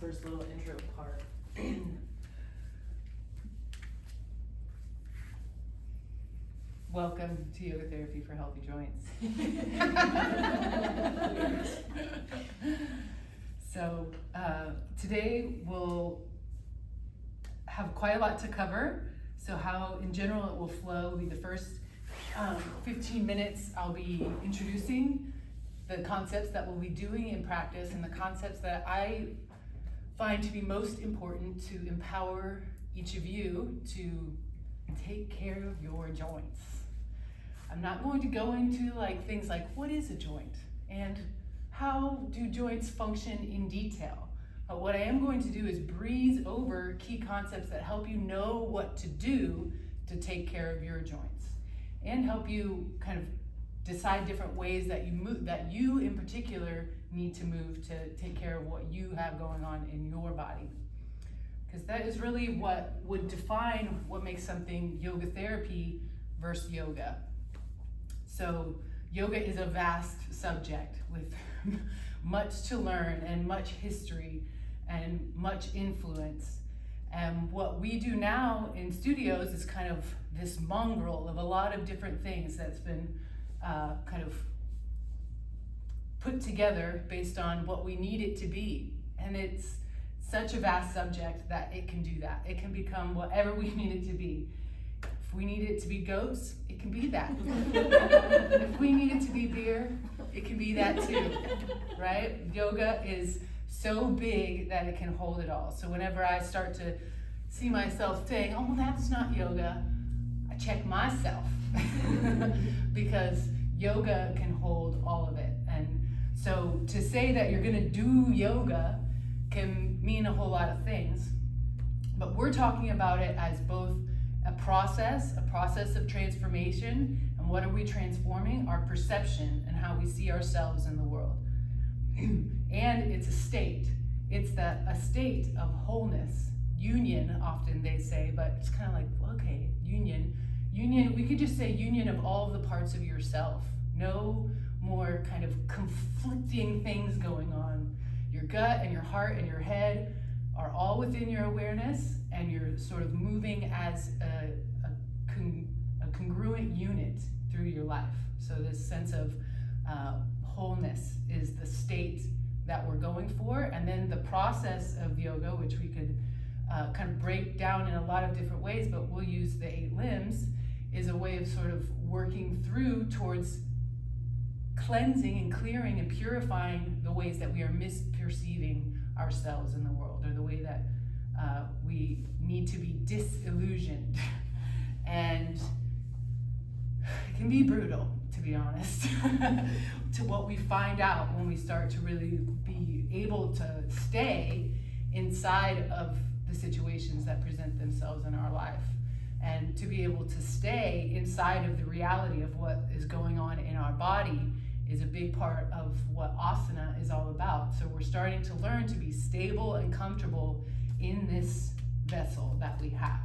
first little intro part. Welcome to Yoga Therapy for Healthy Joints. So today we'll have quite a lot to cover. So how in general it will flow will be the first 15 minutes I'll be introducing the concepts that we'll be doing in practice and the concepts that I find to be most important to empower each of you to take care of your joints. I'm not going to go into things like what is a joint and how do joints function in detail. But what I am going to do is breeze over key concepts that help you know what to do to take care of your joints and help you kind of decide different ways that you move, that you in particular need to move to take care of what you have going on in your body. Because that is really what would define what makes something yoga therapy versus yoga. So yoga is a vast subject with much to learn and much history and much influence. And what we do now in studios is kind of this mongrel of a lot of different things that's been kind of put together based on what we need it to be. And it's such a vast subject that it can do that. It can become whatever we need it to be. If we need it to be goats, it can be that. If we need it to be beer, it can be that too, right? Yoga is so big that it can hold it all. So whenever I start to see myself saying, oh, well, that's not yoga, I check myself because yoga can hold all of it. And so to say that you're gonna do yoga can mean a whole lot of things, but we're talking about it as both a process of transformation, and what are we transforming? Our perception and how we see ourselves in the world. And it's a state. It's a state of wholeness. Union, often they say, but it's kind of like, okay, union, we could just say union of all of the parts of yourself. No more kind of conflicting things going on. Your gut and your heart and your head are all within your awareness, and you're sort of moving as a congruent unit through your life. So this sense of wholeness is the state that we're going for. And then the process of yoga, which we could kind of break down in a lot of different ways, but we'll use the 8 limbs, is a way of sort of working through towards cleansing and clearing and purifying the ways that we are misperceiving ourselves in the world, or the way that we need to be disillusioned. And it can be brutal, to be honest, to what we find out when we start to really be able to stay inside of the situations that present themselves in our life, and to be able to stay inside of the reality of what is going on in our body is a big part of what asana is all about. So we're starting to learn to be stable and comfortable in this vessel that we have,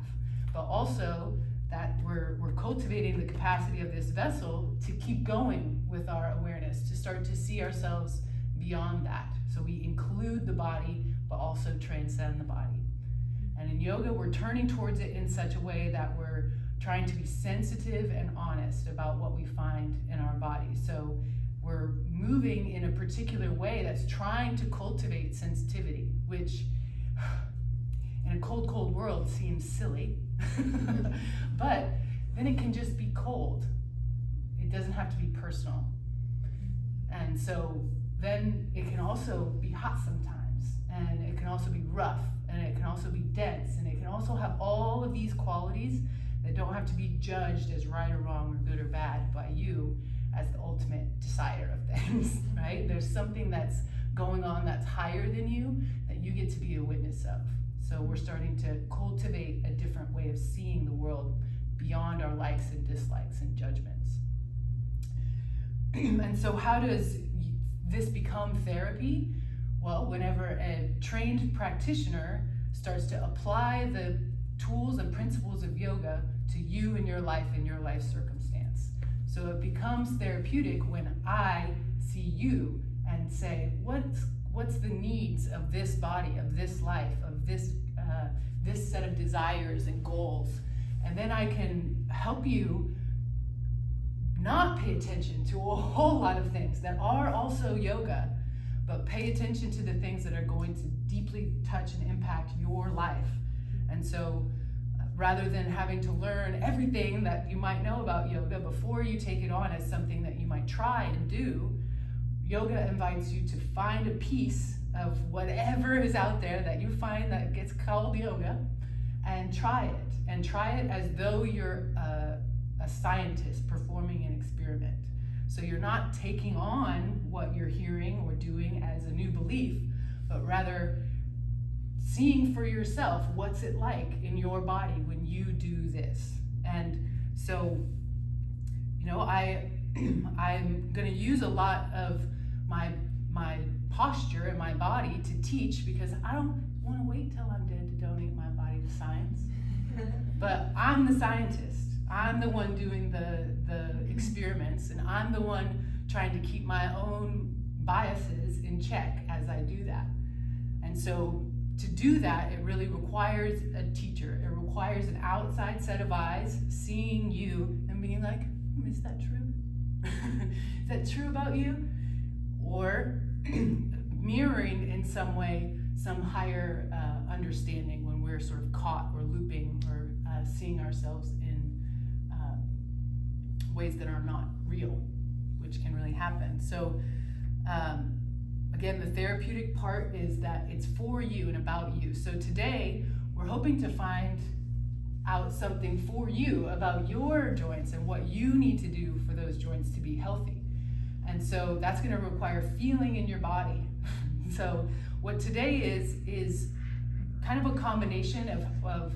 but also that we're cultivating the capacity of this vessel to keep going with our awareness, to start to see ourselves beyond that. So we include the body, but also transcend the body. And in yoga, we're turning towards it in such a way that we're trying to be sensitive and honest about what we find in our body. So we're moving in a particular way that's trying to cultivate sensitivity, which in a cold world seems silly, but then it can just be cold. It doesn't have to be personal. And so then it can also be hot sometimes, and it can also be rough, and it can also be dense, and it can also have all of these qualities that don't have to be judged as right or wrong or good or bad by you as the ultimate decider of things, right? There's something that's going on that's higher than you that you get to be a witness of. So we're starting to cultivate a different way of seeing the world beyond our likes and dislikes and judgments. And so how does this become therapy? Well, whenever a trained practitioner starts to apply the tools and principles of yoga to you in your life and your life circumstance. So it becomes therapeutic when I see you and say, what what's the needs of this body, of this life, of this this set of desires and goals. And then I can help you not pay attention to a whole lot of things that are also yoga, but pay attention to the things that are going to deeply touch and impact your life. And so rather than having to learn everything that you might know about yoga before you take it on as something that you might try and do, yoga invites you to find a piece of whatever is out there that you find that gets called yoga, and try it as though you're a scientist performing an experiment. So you're not taking on what you're hearing or doing as a new belief, but rather seeing for yourself what's it like in your body when you do this. And so, I'm going to use a lot of my posture and my body to teach, because I don't want to wait till I'm dead to donate my body to science. But I'm the scientist. I'm the one doing the experiments, and I'm the one trying to keep my own biases in check as I do that. And so to do that, it really requires a teacher. It requires an outside set of eyes seeing you and being like, is that true? Is that true about you? Or mirroring in some way some higher understanding when we're sort of caught or looping or seeing ourselves in ways that are not real, which can really happen. So again, the therapeutic part is that it's for you and about you. So today we're hoping to find out something for you about your joints and what you need to do for those joints to be healthy. And so that's going to require feeling in your body. So what today is kind of a combination of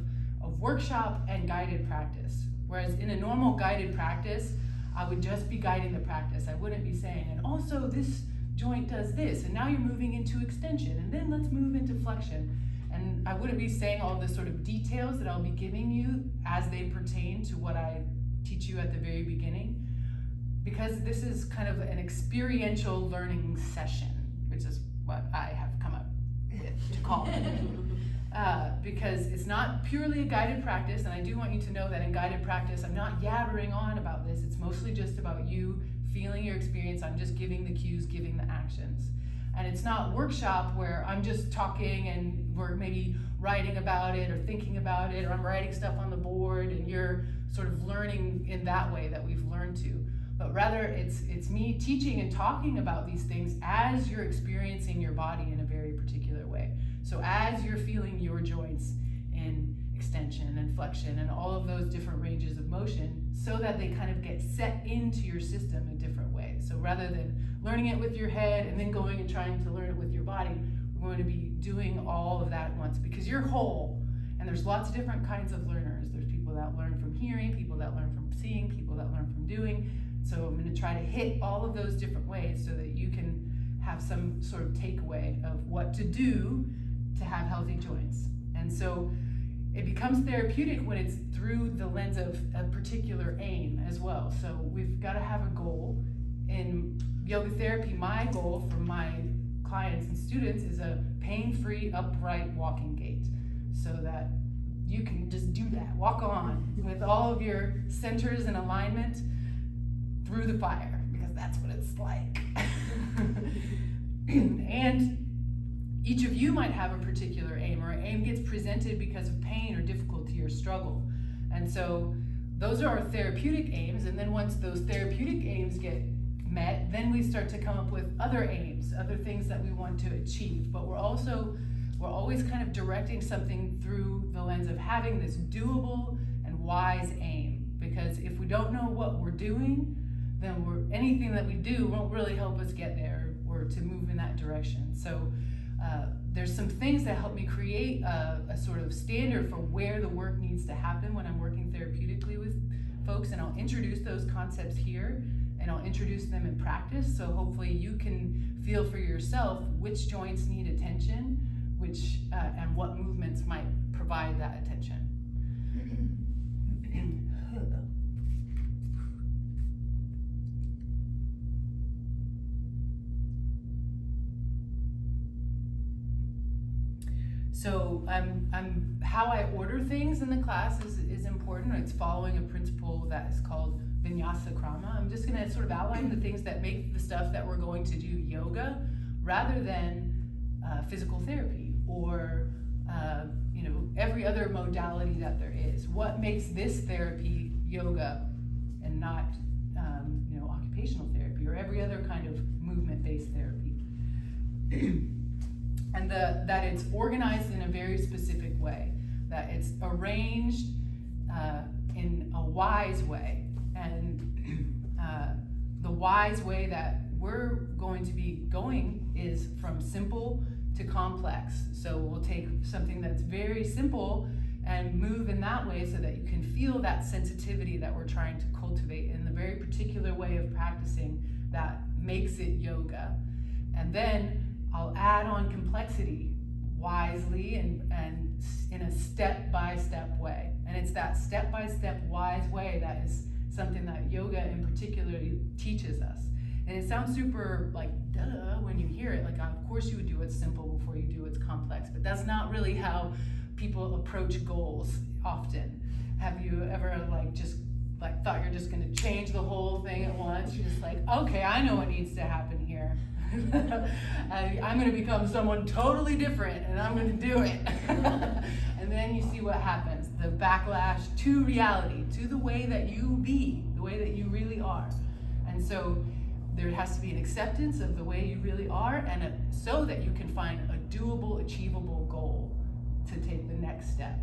workshop and guided practice. Whereas in a normal guided practice, I would just be guiding the practice. I wouldn't be saying, and also this joint does this, and now you're moving into extension, and then let's move into flexion. And I wouldn't be saying all the sort of details that I'll be giving you as they pertain to what I teach you at the very beginning, because this is kind of an experiential learning session, which is what I have come up with to call it. Because it's not purely a guided practice, and I do want you to know that in guided practice, I'm not yabbering on about this. It's mostly just about you feeling your experience. I'm just giving the cues, giving the actions. And it's not workshop where I'm just talking and we're maybe writing about it or thinking about it, or I'm writing stuff on the board and you're sort of learning in that way that we've learned to. But rather it's me teaching and talking about these things as you're experiencing your body in a very particular way. So as you're feeling your joints in extension and flexion and all of those different ranges of motion, so that they kind of get set into your system in different ways. So rather than learning it with your head and then going and trying to learn it with your body, we're going to be doing all of that at once, because you're whole, and there's lots of different kinds of learners. There's people that learn from hearing, people that learn from seeing, people that learn from doing. So I'm going to try to hit all of those different ways so that you can have some sort of takeaway of what to do to have healthy joints. And so it becomes therapeutic when it's through the lens of a particular aim as well. So we've got to have a goal. In yoga therapy, my goal for my clients and students is a pain-free, upright walking gait, so that you can just do that, walk on with all of your centers in alignment through the fire, because that's what it's like. And each of you might have a particular aim, or an aim gets presented because of pain or difficulty or struggle. And so those are our therapeutic aims, and then once those therapeutic aims get met, then we start to come up with other aims, other things that we want to achieve. But we're always kind of directing something through the lens of having this doable and wise aim. Because if we don't know what we're doing, then anything that we do won't really help us get there or to move in that direction. So there's some things that help me create a sort of standard for where the work needs to happen when I'm working therapeutically with folks, and I'll introduce those concepts here, and I'll introduce them in practice, so hopefully you can feel for yourself which joints need attention, and what movements might provide that attention. So how I order things in the class is important. It's following a principle that is called Vinyasa Krama. I'm just gonna sort of outline the things that make the stuff that we're going to do yoga rather than physical therapy or every other modality that there is. What makes this therapy yoga and not occupational therapy or every other kind of movement-based therapy? And that it's organized in a very specific way, that it's arranged in a wise way. And the wise way that we're going to be going is from simple to complex. So we'll take something that's very simple and move in that way so that you can feel that sensitivity that we're trying to cultivate in the very particular way of practicing that makes it yoga. And then I'll add on complexity wisely and in a step-by-step way. And it's that step-by-step wise way that is something that yoga in particular teaches us. And it sounds super like duh when you hear it, like of course you would do what's simple before you do what's complex, but that's not really how people approach goals often. Have you ever thought you're just gonna change the whole thing at once? You're just like, okay, I know what needs to happen here. I'm gonna become someone totally different and I'm gonna do it. And then you see what happens, the backlash to reality, to the way that you be, the way that you really are. And so there has to be an acceptance of the way you really are, and so that you can find a doable, achievable goal to take the next step.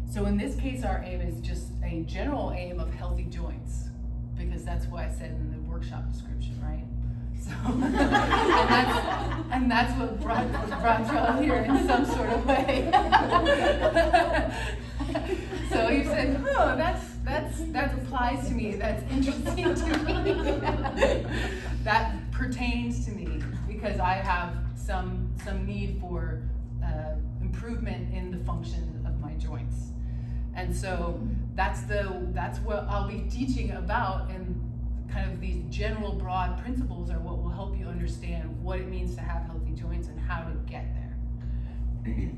So in this case, our aim is just a general aim of healthy joints, because that's what I said in the workshop description, right? So, and that's what brought you all here in some sort of way. So you said, oh, that applies to me, that's interesting to me. That pertains to me because I have some need for improvement in the function of my joints. And so that's what I'll be teaching about, and kind of these general broad principles are what will help you understand what it means to have healthy joints and how to get there.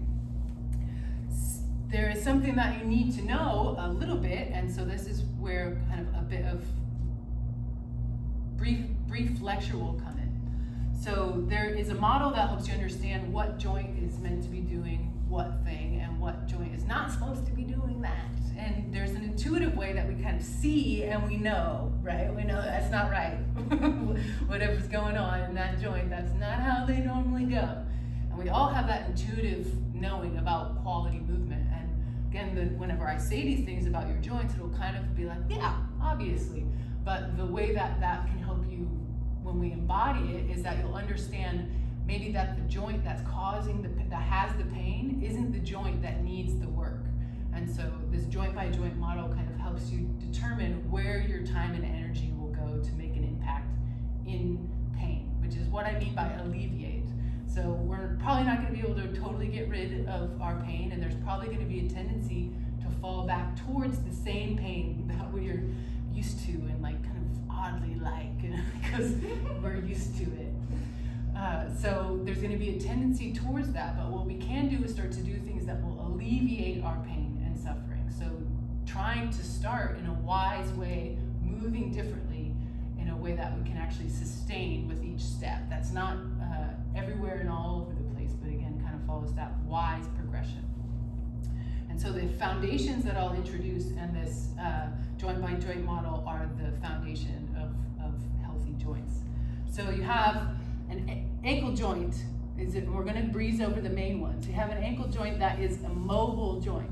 There is something that you need to know a little bit, and so this is where kind of a bit of brief lecture will come in. So there is a model that helps you understand what joint is meant to be doing what thing and what joint is not supposed to be doing that. And there's an intuitive way that we kind of see and we know, right? We know that's not right. Whatever's going on in that joint, that's not how they normally go. And we all have that intuitive knowing about quality movement. And again, whenever I say these things about your joints, it'll kind of be like, yeah, obviously. But the way that can help you when we embody it is that you'll understand maybe that the joint that's that has the pain isn't the joint that needs the work. And so this joint by joint model kind of helps you determine where your time and energy will go to make an impact in pain, which is what I mean by alleviate. So we're probably not going to be able to totally get rid of our pain, and there's probably going to be a tendency to fall back towards the same pain that we're used to and like kind of oddly like, because we're used to it. So there's going to be a tendency towards that, but what we can do is start to do things that will alleviate our pain and suffering. So trying to start in a wise way, moving differently in a way that we can actually sustain with each step. That's not everywhere and all over the place, but again, kind of follows that wise progression. And so the foundations that I'll introduce in this joint by joint model are the foundation of healthy joints. So you have an ankle joint, we're going to breeze over the main ones. You have an ankle joint that is a mobile joint.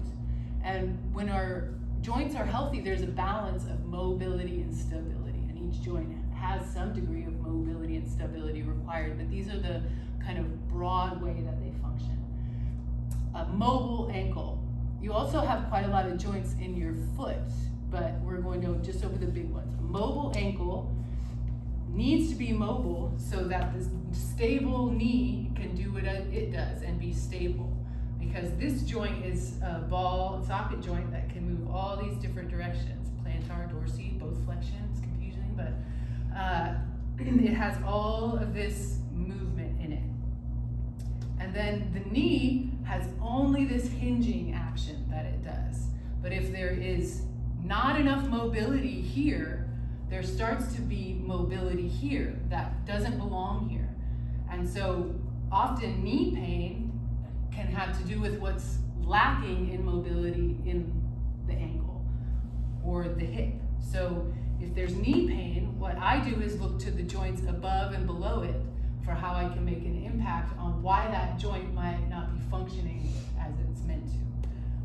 And when our joints are healthy, there's a balance of mobility and stability. And each joint has some degree of mobility and stability required, but these are the kind of broad way that they function. A mobile ankle. You also have quite a lot of joints in your foot, but we're going to just over the big ones. A mobile ankle needs to be mobile so that this stable knee can do what it does and be stable. Because this joint is a ball and socket joint that can move all these different directions. Plantar, dorsal, both flexions can be it has all of this movement in it. And then the knee has only this hinging action that it does. But if there is not enough mobility here, there starts to be mobility here that doesn't belong here. And so often knee pain can have to do with what's lacking in mobility in the ankle or the hip. So if there's knee pain, what I do is look to the joints above and below it for how I can make an impact on why that joint might not be functioning as it's meant to.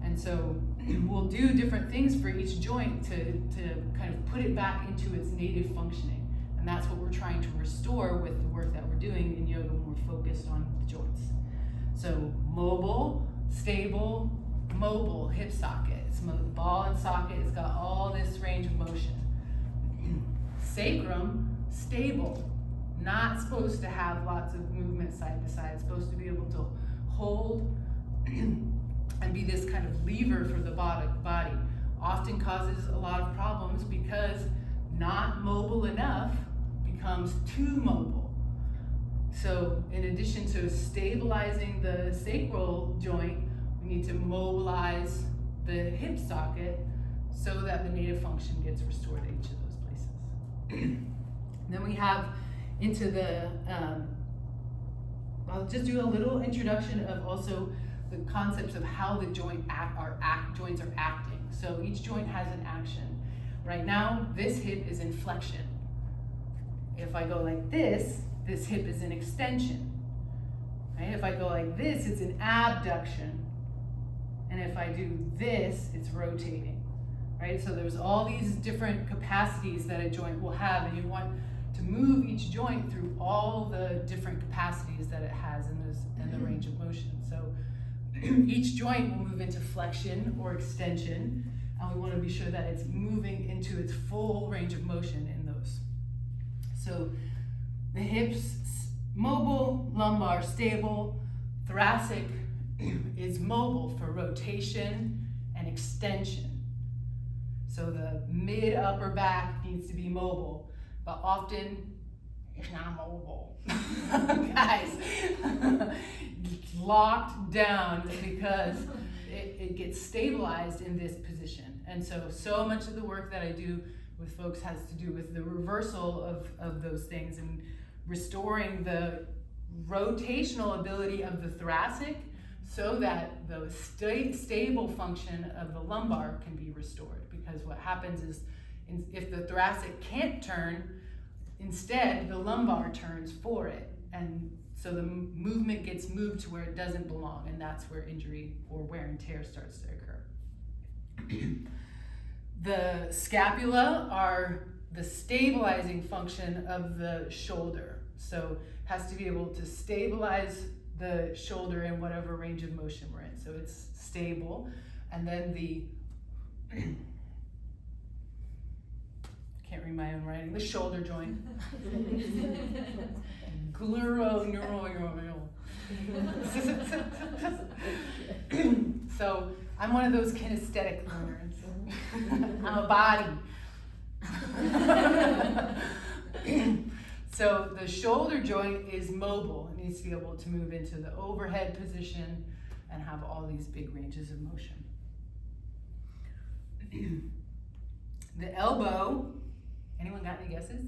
And so we'll do different things for each joint to kind of put it back into its native functioning. And that's what we're trying to restore with the work that we're doing in yoga when we're focused on the joints. So mobile, stable, mobile hip socket. It's the ball and socket. It's got all this range of motion. Sacrum, stable. Not supposed to have lots of movement side to side. It's supposed to be able to hold and be this kind of lever for the body. Often causes a lot of problems because not mobile enough becomes too mobile. So in addition to stabilizing the sacral joint, we need to mobilize the hip socket so that the native function gets restored at each of those places. Then we have into the, I'll just do a little introduction of also the concepts of how the joints are acting. So each joint has an action. Right now, this hip is in flexion. If I go like this hip is an extension. Right? If I go like this, it's an abduction. And if I do this, it's rotating. Right? So there's all these different capacities that a joint will have, and you want to move each joint through all the different capacities that it has in the range of motion. So each joint will move into flexion or extension, and we want to be sure that it's moving into its full range of motion in those. So the hips, mobile, lumbar, stable, thoracic is mobile for rotation and extension. So the mid upper back needs to be mobile, but often it's not mobile. Guys, locked down because it gets stabilized in this position. And so much of the work that I do with folks has to do with the reversal of those things and restoring the rotational ability of the thoracic so that the stable function of the lumbar can be restored. Because what happens is if the thoracic can't turn, instead the lumbar turns for it. And so the movement gets moved to where it doesn't belong, and that's where injury or wear and tear starts to occur. The scapula are the stabilizing function of the shoulder. So it has to be able to stabilize the shoulder in whatever range of motion we're in. So it's stable. And then the, can't read my own writing, the shoulder joint. So I'm one of those kinesthetic learners. I'm a body. So the shoulder joint is mobile. It needs to be able to move into the overhead position and have all these big ranges of motion. The elbow, anyone got any guesses?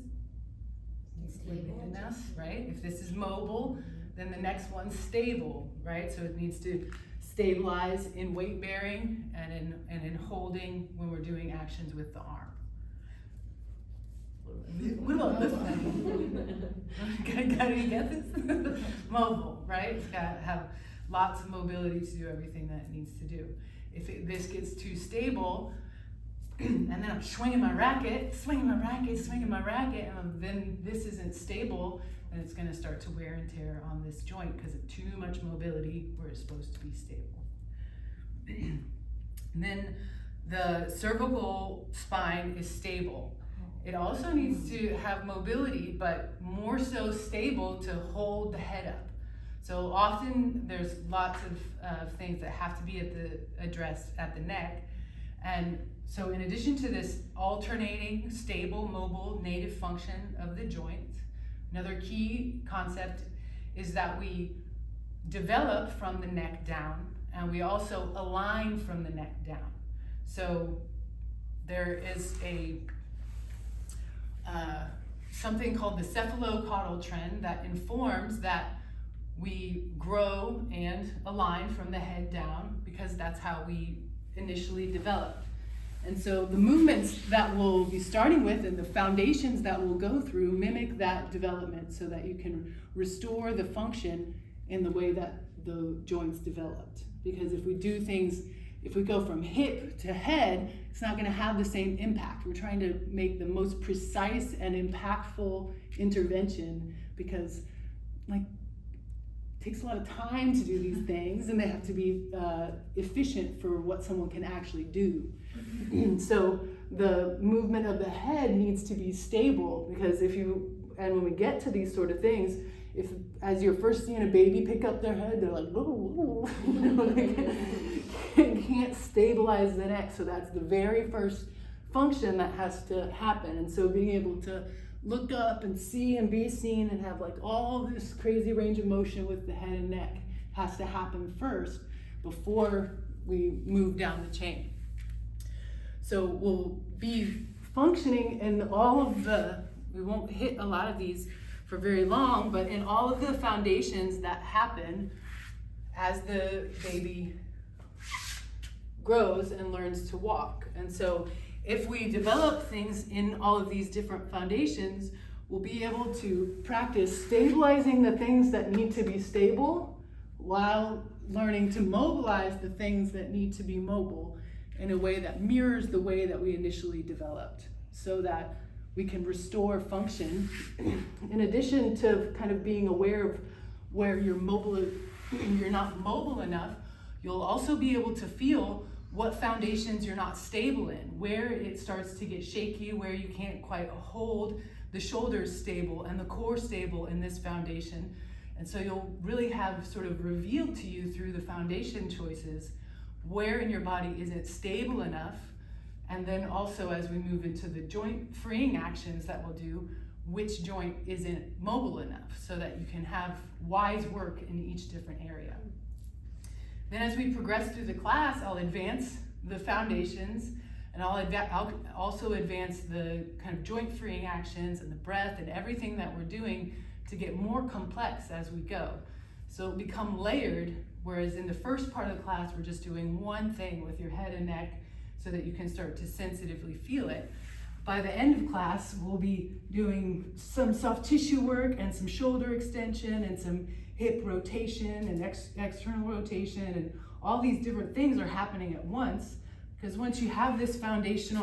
Enough, right? If this is mobile, then the next one's stable, right? So it needs to stabilize in weight bearing and in holding when we're doing actions with the arm. What about this one? Got any guesses? Mobile, right? It's got to have lots of mobility to do everything that it needs to do. If this gets too stable, and then I'm swinging my racket, and then this isn't stable, and it's going to start to wear and tear on this joint because of too much mobility where it's supposed to be stable. And then the cervical spine is stable. It also needs to have mobility, but more so stable to hold the head up. So often there's lots of things that have to be addressed at the neck. And so in addition to this alternating, stable, mobile, native function of the joint, Another key concept is that we develop from the neck down, and we also align from the neck down. So there is a something called the cephalocaudal trend that informs that we grow and align from the head down, because that's how we initially developed. And so the movements that we'll be starting with and the foundations that we'll go through mimic that development, so that you can restore the function in the way that the joints developed. Because if we do things, if we go from hip to head, it's not going to have the same impact. We're trying to make the most precise and impactful intervention, because like it takes a lot of time to do these things, and they have to be efficient for what someone can actually do. So the movement of the head needs to be stable, because and when we get to these sort of things, if as you're first seeing a baby pick up their head, they're like, whoa, they can't stabilize the neck. So that's the very first function that has to happen. And so being able to look up and see and be seen and have like all this crazy range of motion with the head and neck has to happen first before we move down the chain. So we'll be functioning in we won't hit a lot of these for very long, but in all of the foundations that happen as the baby grows and learns to walk. And so if we develop things in all of these different foundations, we'll be able to practice stabilizing the things that need to be stable while learning to mobilize the things that need to be mobile in a way that mirrors the way that we initially developed, so that we can restore function. In addition to kind of being aware of where you're not mobile enough, you'll also be able to feel what foundations you're not stable in, where it starts to get shaky, where you can't quite hold the shoulders stable and the core stable in this foundation. And so you'll really have sort of revealed to you through the foundation choices where in your body isn't stable enough. And then also as we move into the joint freeing actions that we'll do, which joint isn't mobile enough, so that you can have wise work in each different area. Then as we progress through the class, I'll advance the foundations, and I'll also advance the kind of joint freeing actions and the breath and everything that we're doing to get more complex as we go. So it'll become layered, whereas in the first part of the class, we're just doing one thing with your head and neck so that you can start to sensitively feel it. By the end of class, we'll be doing some soft tissue work and some shoulder extension and some hip rotation and external rotation, and all these different things are happening at once, because once you have this foundation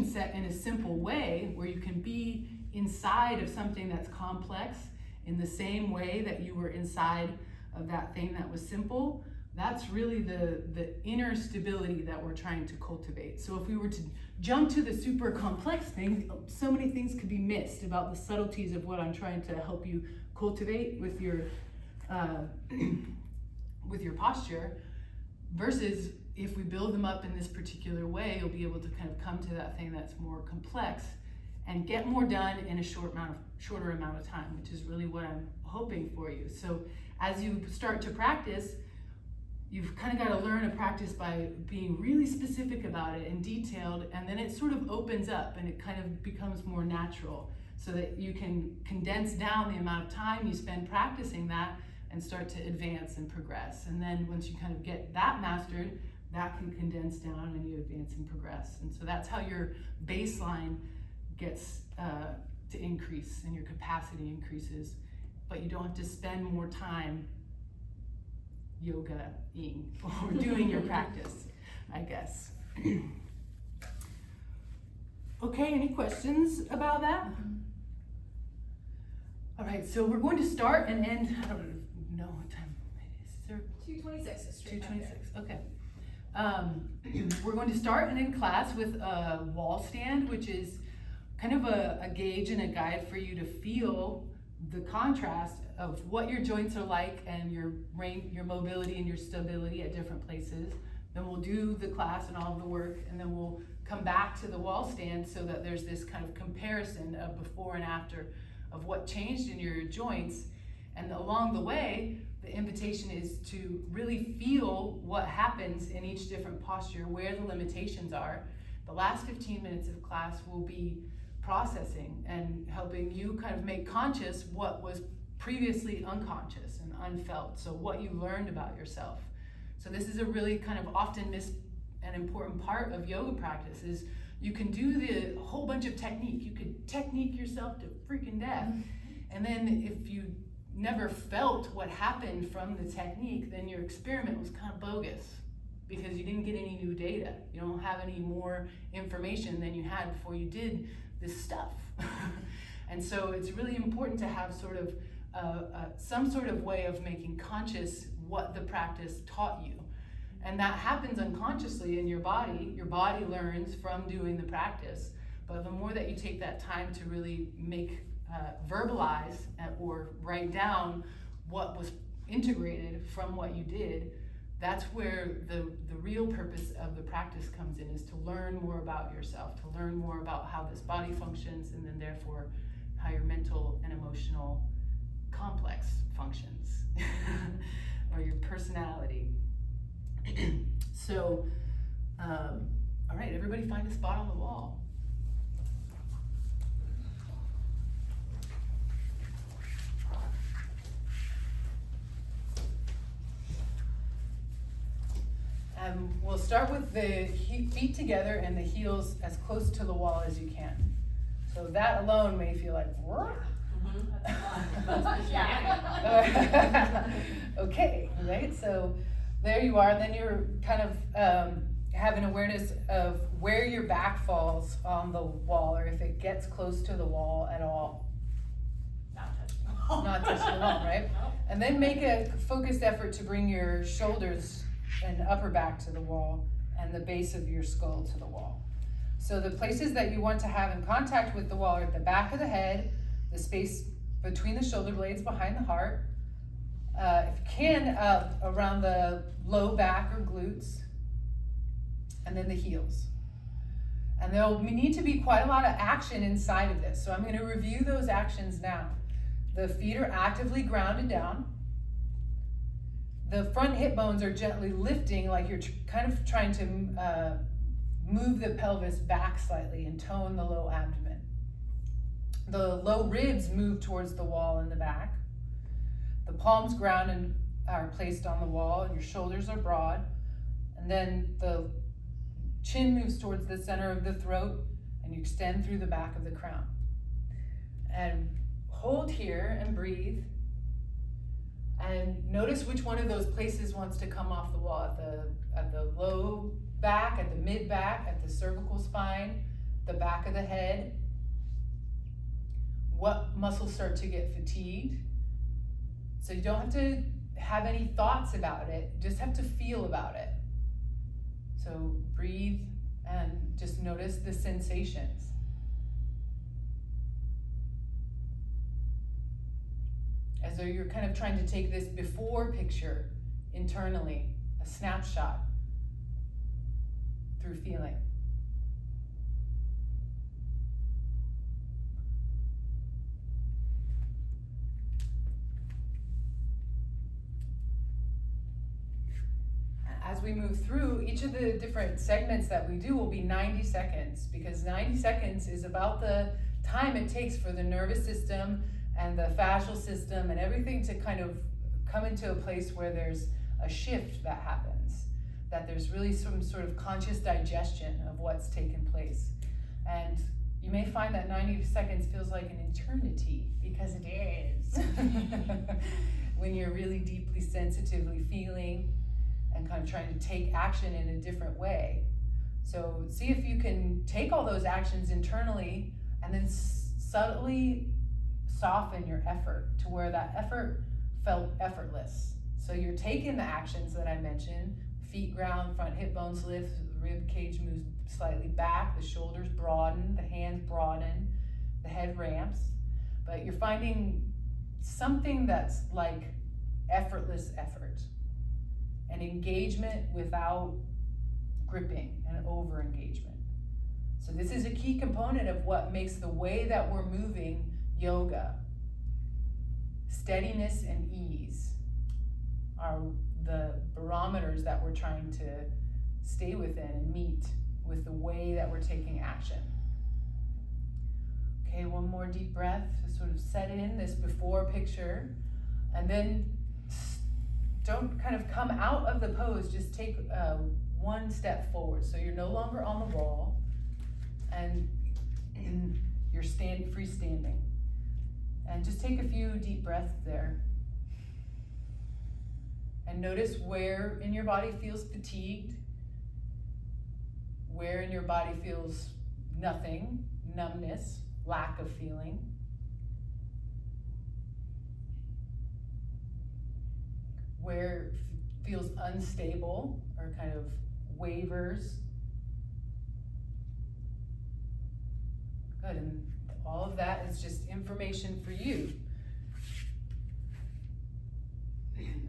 set in a simple way where you can be inside of something that's complex in the same way that you were inside of that thing that was simple, that's really the inner stability that we're trying to cultivate. So if we were to jump to the super complex thing, so many things could be missed about the subtleties of what I'm trying to help you cultivate with your posture, versus if we build them up in this particular way, you'll be able to kind of come to that thing that's more complex and get more done in a shorter amount of time, which is really what I'm hoping for you. So as you start to practice, you've kind of got to learn to practice by being really specific about it and detailed, and then it sort of opens up and it kind of becomes more natural, so that you can condense down the amount of time you spend practicing that and start to advance and progress. And then once you kind of get that mastered, that can condense down and you advance and progress. And so that's how your baseline gets to increase and your capacity increases, but you don't have to spend more time yoga-ing or doing your practice, I guess. Okay, any questions about that? All right, so we're going to start and end, I don't know what time it is. Is there 2:26 is straight 2:26, okay. We're going to start and end class with a wall stand, which is kind of a gauge and a guide for you to feel the contrast of what your joints are like and your mobility and your stability at different places. Then we'll do the class and all of the work, and then we'll come back to the wall stand so that there's this kind of comparison of before and after of what changed in your joints. And along the way, the invitation is to really feel what happens in each different posture, where the limitations are. The last 15 minutes of class will be processing and helping you kind of make conscious what was previously unconscious and unfelt. So what you learned about yourself. So this is a really kind of often missed and important part of yoga practice is you can do the whole bunch of technique. You could technique yourself to freaking death. And then if you never felt what happened from the technique, then your experiment was kind of bogus because you didn't get any new data. You don't have any more information than you had before you did this stuff. And so it's really important to have sort of some sort of way of making conscious what the practice taught you. And that happens unconsciously in your body. Your body learns from doing the practice. But the more that you take that time to really make verbalize or write down what was integrated from what you did, that's where the real purpose of the practice comes in, is to learn more about yourself, to learn more about how this body functions, and then therefore how your mental and emotional complex functions, or your personality. So, all right, everybody find a spot on the wall. We'll start with the feet together and the heels as close to the wall as you can. So that alone may feel like, okay, right? So there you are. And then you're kind of have an awareness of where your back falls on the wall, or if it gets close to the wall at all. Not touching the wall, right? And then make a focused effort to bring your shoulders and upper back to the wall and the base of your skull to the wall. So the places that you want to have in contact with the wall are at the back of the head, the space between the shoulder blades behind the heart, if you can, around the low back or glutes, and then the heels. And there'll need to be quite a lot of action inside of this. So I'm going to review those actions now. The feet are actively grounded down. The front hip bones are gently lifting, like you're kind of trying to move the pelvis back slightly and tone the low abdomen. The low ribs move towards the wall in the back. The palms ground and are placed on the wall, and your shoulders are broad. And then the chin moves towards the center of the throat, and you extend through the back of the crown. And hold here and breathe. And notice which one of those places wants to come off the wall, at the low back, at the mid back, at the cervical spine, the back of the head. What muscles start to get fatigued? So you don't have to have any thoughts about it, just have to feel about it. So breathe and just notice the sensations. As though you're kind of trying to take this before picture internally, a snapshot through feeling. As we move through, each of the different segments that we do will be 90 seconds, because 90 seconds is about the time it takes for the nervous system and the fascial system and everything to kind of come into a place where there's a shift that happens, that there's really some sort of conscious digestion of what's taken place. And you may find that 90 seconds feels like an eternity, because it is. When you're really deeply sensitively feeling and kind of trying to take action in a different way. So see if you can take all those actions internally and then subtly soften your effort to where that effort felt effortless. So you're taking the actions that I mentioned, feet ground, front hip bones lift, the rib cage moves slightly back, the shoulders broaden, the hands broaden, the head ramps, but you're finding something that's like effortless effort, an engagement without gripping and over engagement. So this is a key component of what makes the way that we're moving yoga. Steadiness and ease are the barometers that we're trying to stay within and meet with the way that we're taking action. Okay, one more deep breath to sort of set in this before picture, and then don't kind of come out of the pose, just take one step forward. So you're no longer on the wall and you're freestanding. And just take a few deep breaths there. And notice where in your body feels fatigued, where in your body feels nothing, numbness, lack of feeling. Where feels unstable or kind of wavers. Good, and all of that is just information for you.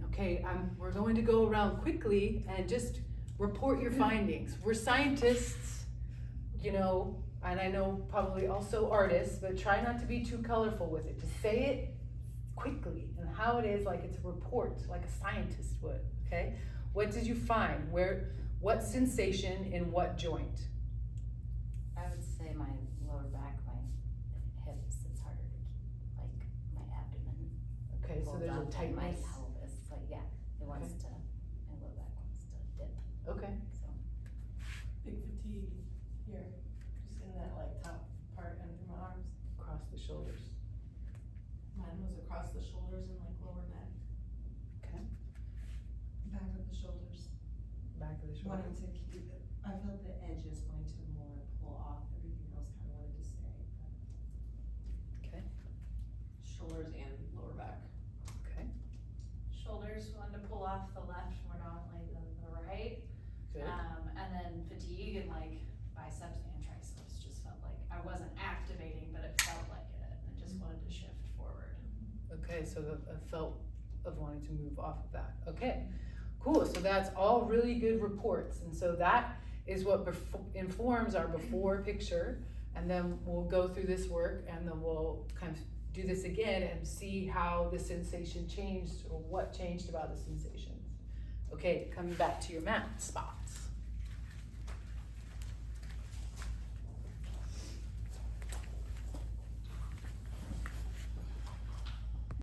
Okay, we're going to go around quickly and just report your findings. We're scientists, you know, and I know probably also artists, but try not to be too colorful with it. Just say it quickly and how it is, like it's a report, like a scientist would, okay? What did you find? What sensation in what joint? I would say my lower back, my hips, it's harder to keep, like my abdomen. Okay, so pulled there's a up, and tightness. my pelvis, like, yeah, it wants to, my lower back wants to dip, Okay. so. Big fatigue here, just in that like top part under my arms. Across the shoulders. Mine was across the shoulders and like lower neck. Okay. Back of the shoulders. Back of the shoulder. Wanting to keep it, I felt the edges wanting to more pull off, everything else kinda wanted to stay. Okay. Shoulders and lower back. Okay. Shoulders wanted to pull off the left more dominantly than the right. Good. And then fatigue and like biceps and triceps just felt like I wasn't activating, but it felt like it. And it just wanted to shift forward. Okay, so the felt of wanting to move off of that. Okay, cool. So that's all really good reports. And so that is what informs our before picture. And then we'll go through this work and then we'll kind of do this again and see how the sensation changed or what changed about the sensations. Okay, coming back to your mat spots.